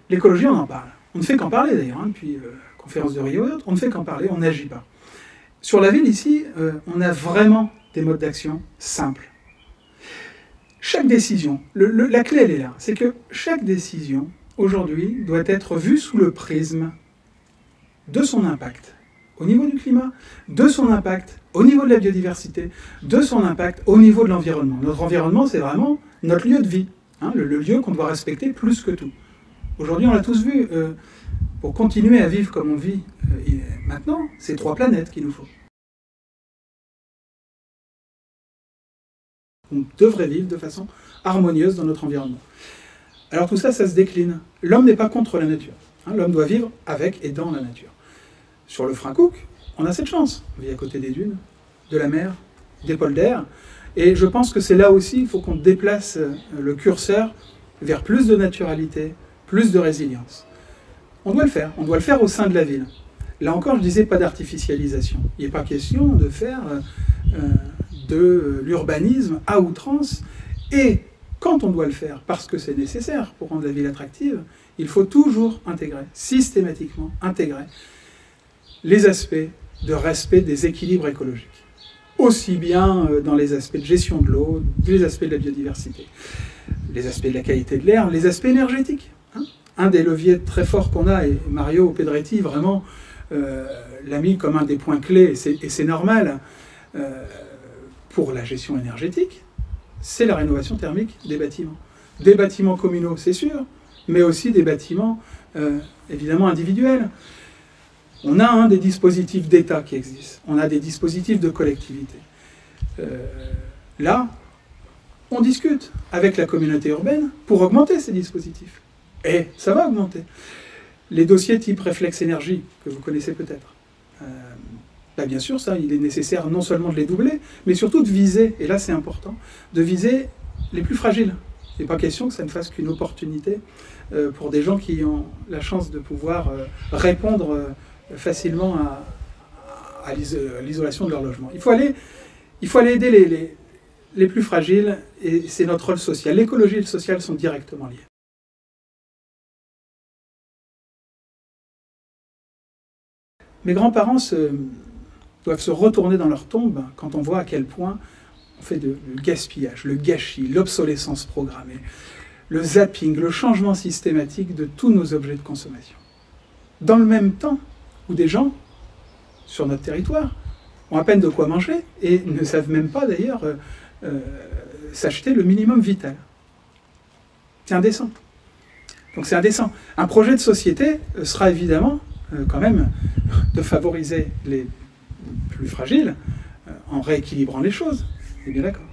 L'écologie, on en parle. On ne fait qu'en parler d'ailleurs, hein, depuis la conférence de Rio et autres, on ne fait qu'en parler, on n'agit pas. Sur la ville ici, on a vraiment des modes d'action simples. Chaque décision, la clé elle est là, c'est que chaque décision, aujourd'hui, doit être vue sous le prisme de son impact au niveau du climat, de son impact au niveau de la biodiversité, de son impact au niveau de l'environnement. Notre environnement, c'est vraiment notre lieu de vie, hein, le lieu qu'on doit respecter plus que tout. Aujourd'hui, on l'a tous vu, pour continuer à vivre comme on vit maintenant, c'est 3 planètes qu'il nous faut. On devrait vivre de façon harmonieuse dans notre environnement. Alors tout ça, ça se décline. L'homme n'est pas contre la nature. Hein, l'homme doit vivre avec et dans la nature. Sur le Frein Cook, on a cette chance. On vit à côté des dunes, de la mer, des polders. Et je pense que c'est là aussi qu'il faut qu'on déplace le curseur vers plus de naturalité, plus de résilience. On doit le faire au sein de la ville. Là encore, je disais pas d'artificialisation. Il n'est pas question de faire de l'urbanisme à outrance. Et quand on doit le faire, parce que c'est nécessaire pour rendre la ville attractive, il faut toujours intégrer, systématiquement intégrer, les aspects de respect des équilibres écologiques. Aussi bien dans les aspects de gestion de l'eau, les aspects de la biodiversité, les aspects de la qualité de l'air, les aspects énergétiques. Hein. Un des leviers très forts qu'on a, et Mario Pedretti vraiment l'a mis comme un des points clés, et c'est normal, pour la gestion énergétique, c'est la rénovation thermique des bâtiments. Des bâtiments communaux, c'est sûr, mais aussi des bâtiments évidemment individuels. On a des dispositifs d'État qui existent, on a des dispositifs de collectivité. Là, on discute avec la communauté urbaine pour augmenter ces dispositifs. Et ça va augmenter. Les dossiers type réflexe énergie, que vous connaissez peut-être, bien sûr, ça, il est nécessaire non seulement de les doubler, mais surtout de viser, et là c'est important, de viser les plus fragiles. Il n'est pas question que ça ne fasse qu'une opportunité pour des gens qui ont la chance de pouvoir répondre facilement à l'isolation de leur logement. Il faut aller aider les plus fragiles, et c'est notre rôle social. L'écologie et le social sont directement liés. Mes grands-parents doivent se retourner dans leur tombe quand on voit à quel point on fait le gaspillage, le gâchis, l'obsolescence programmée, le zapping, le changement systématique de tous nos objets de consommation. Dans le même temps où des gens, sur notre territoire, ont à peine de quoi manger et ne savent même pas d'ailleurs s'acheter le minimum vital. C'est indécent. Donc c'est indécent. Un projet de société sera évidemment quand même de favoriser les plus fragiles en rééquilibrant les choses. On est bien d'accord.